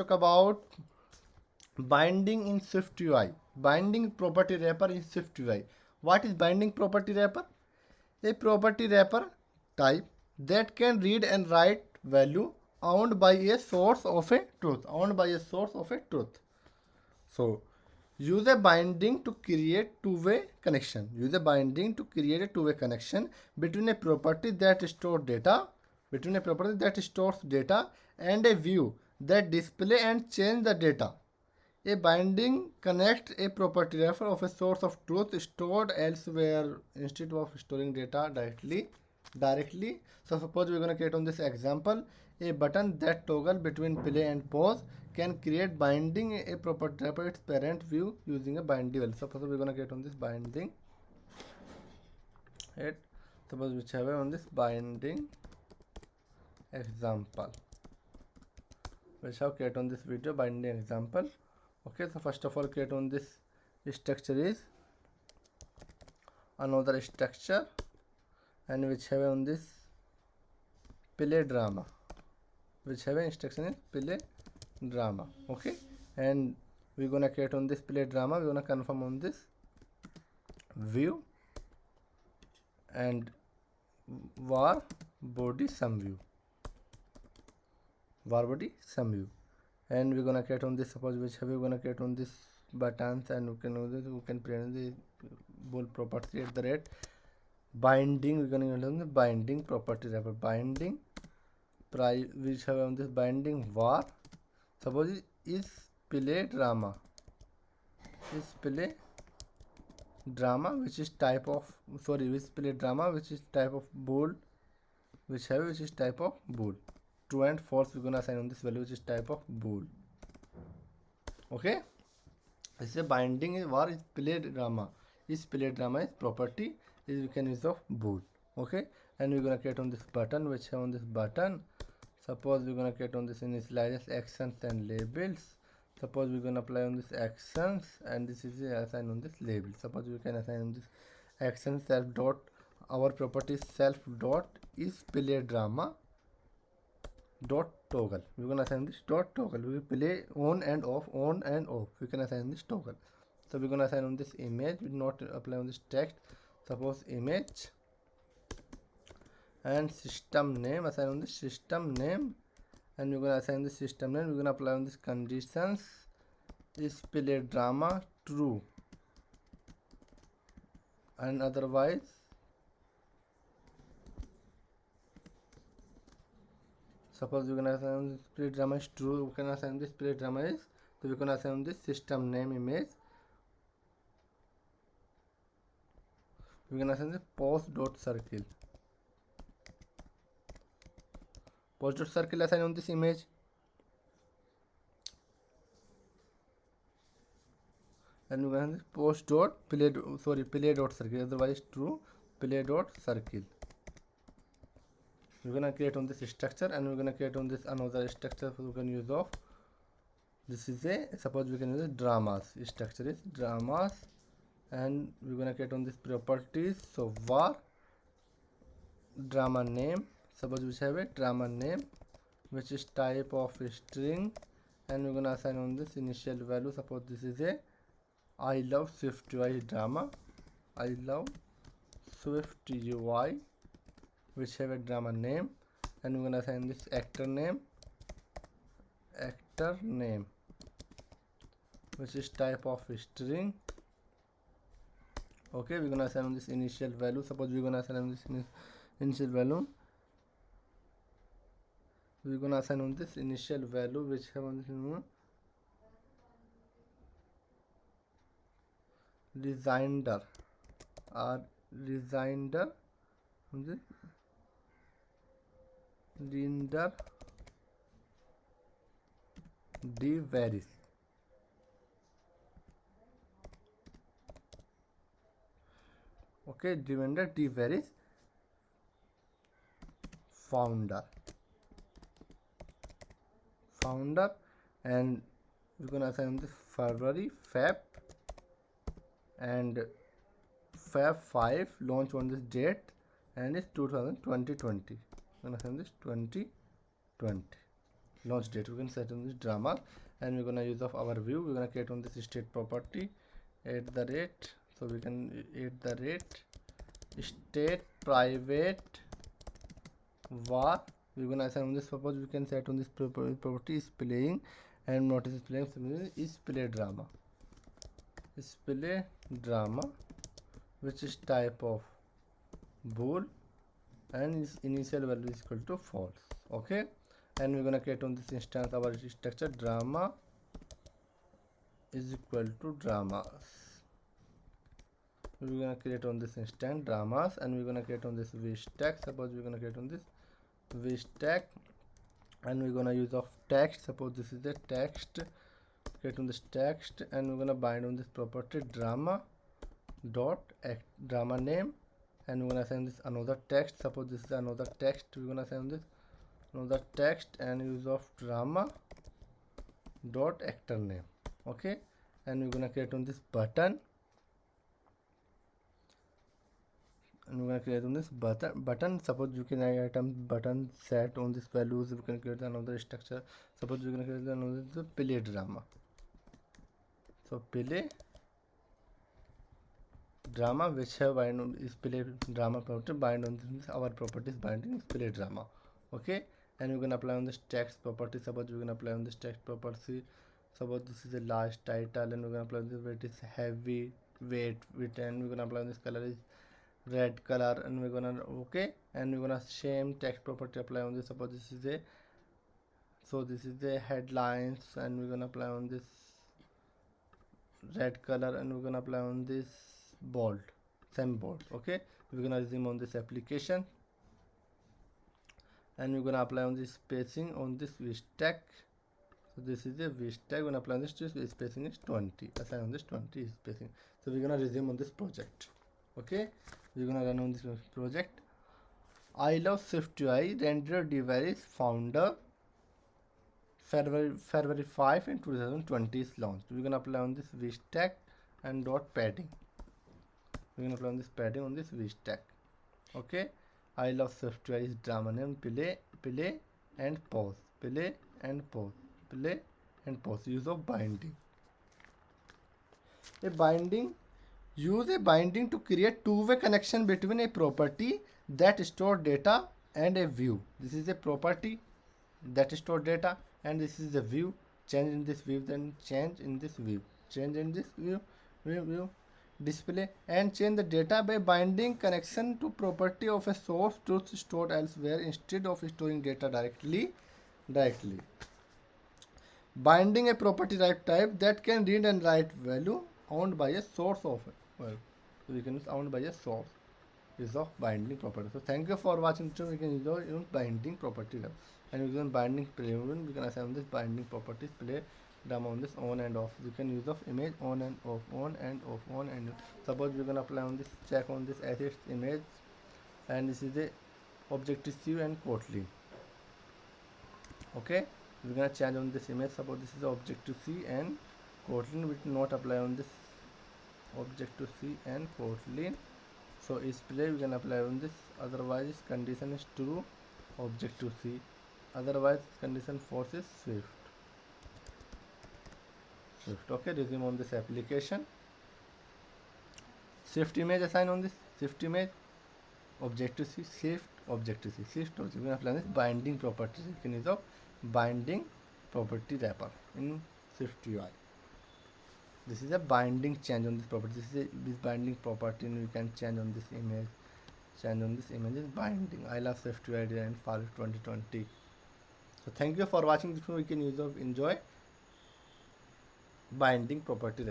talk about binding in SwiftUI. Binding property wrapper in SwiftUI. What is binding property wrapper? A property wrapper type that can read and write value owned by a source of a truth. Owned by a source of a truth. So use a binding to create two-way connection. Use a binding to create a two-way connection between a property that stores data, and a view that display and change the data. A binding connects a property wrapper of a source of truth stored elsewhere instead of storing data directly. So suppose we're going to create on this example a button that toggle between play and pause can create binding a property wrapper its parent view using a binding value. Suppose we're going to create on this binding. Right? Suppose we have on this binding example. We shall create on this video binding example. Okay, so first of all create on this structure is another structure and which have on this play drama, which have instruction is play drama. Okay, and we're gonna create on this play drama, we're gonna confirm on this view and var body sum view, and we're gonna create on this, suppose which have we're gonna create on this buttons, and we can print the bool property at the rate binding. We're gonna use on the binding property wrapper binding which have on this binding var. Suppose is play drama which is type of play drama which is type of bool, which is type of bool. True and false we're gonna assign on this value which is type of bool. Okay, this is binding is var is play drama is property is we can use of bool. Okay, and we're gonna create on this button which have on this button. Suppose we're gonna create on this initializers actions and labels. Suppose we're gonna apply on this actions and this is assign on this label. Suppose we can assign on this action self dot our property self dot is play drama dot toggle. We're gonna assign this dot toggle. We will play on and off. We can assign this toggle. So we're gonna assign on this image. We not apply on this text. Suppose image and system name. Assign on this system name, and we're gonna assign the system name. We're gonna apply on this conditions is play drama true, and otherwise suppose we're gonna assign this play drama is true, we can assign this play drama is, so we're gonna assign this system name image. We're gonna assign the post dot circle. Post dot circle assign on this image. And we're gonna post dot play dot circle, otherwise true play dot circle. We're gonna create on this structure, and we're gonna create on this another structure we can use of. This is a suppose we can use dramas. Structure is dramas, and we're gonna create on this properties. So var drama name. Suppose we have a drama name which is type of string, and we're gonna assign on this initial value. Suppose this is a I love SwiftUI drama. I love SwiftUI, which have a drama name, and we're gonna assign this actor name, which is type of string. Okay, we're gonna assign on this initial value. Suppose we're gonna assign on this initial value. We're gonna assign on this initial value which have on this resinder or resinder on this render d varies. Okay, render d varies founder, and we're gonna assign this February Feb, and Feb 5 launch on this date, and it's 2020. I'm gonna assign this 2020. launch date. We can set on this drama, and we're gonna use of our view. We're gonna create on this state property at the rate. So we can at the rate state private var. We're gonna assign on this. Suppose we can set on this property is playing, and notice is playing is play drama. Is play drama, which is type of bool, and its initial value is equal to false. Okay, and we're gonna create on this instance our structure drama is equal to dramas. We're gonna create on this instance dramas, and we're gonna create on this v stack. Suppose we're gonna create on this v stack, and we're gonna use of text. Suppose this is the text, create on this text, and we're gonna bind on this property drama dot act drama name, and we're gonna assign this another text. Suppose this is another text, we're gonna assign this another text and use of drama dot actor name. Okay, and we're gonna create on this button, and we're gonna create on this button. Suppose you can item button set on this values. We can create another structure. Suppose we're gonna create another play drama. So play drama, which have bind on is play drama property, bind on this our properties binding is play drama. Okay, and we're gonna apply on this text property. Suppose we're gonna apply on this text property. Suppose this is the last title, and we're gonna apply this weight is heavy weight, and we're gonna apply this color is red color, and we're gonna okay, and we're gonna same text property apply on this. Suppose this is a this is the headlines, and we're gonna apply on this red color, and we're gonna apply on this bold, same bold. Okay, we're gonna resume on this application, and we're gonna apply on this spacing on this v stack. So this is the v stack. We're gonna apply on this spacing is 20. Assign on this 20 spacing. So we're gonna resume on this project. Okay, we're gonna run on this project. I love SwiftUI render device founder February 5 in 2020 is launched. We're gonna apply on this v stack and dot padding. We're gonna apply on this padding on this v stack. Okay, I love SwiftUI is drama name play and pause, play and pause, play and pause. Use of binding. Use a binding to create two-way connection between a property that store data and a view. This is a property that store data, and this is the view. Change in this view, then change in this view, change in this view, display, and change the data by binding connection to property of a source truth stored elsewhere instead of storing data directly. Binding a property type that can read and write value owned by a source of it. Well, so we can use owned by a source is of binding property. So thank you for watching. We can use binding property type, and we can binding play. We can assign this binding properties play drama on this on and off. We can use of image on and off, on and off, on and off. Suppose we can apply on this check on this assets image, and this is the Objective C and Kotlin. Okay, we're gonna change on this image. Suppose this is Objective C and Kotlin. We will not apply on this Objective C and Kotlin. So is play we can apply on this. Otherwise condition is true Objective C. Otherwise condition false is Swift. Okay, resume on this application. Swift image assign on this Swift image Objective C, Swift Objective C, Swift Objective. We can apply this binding property. You can use of binding property wrapper in SwiftUI. This is a binding change on this property. This binding property, and you can change on this image. Change on this image is binding. I love SwiftUI design for 2020. So thank you for watching this video. We can use of enjoy binding property.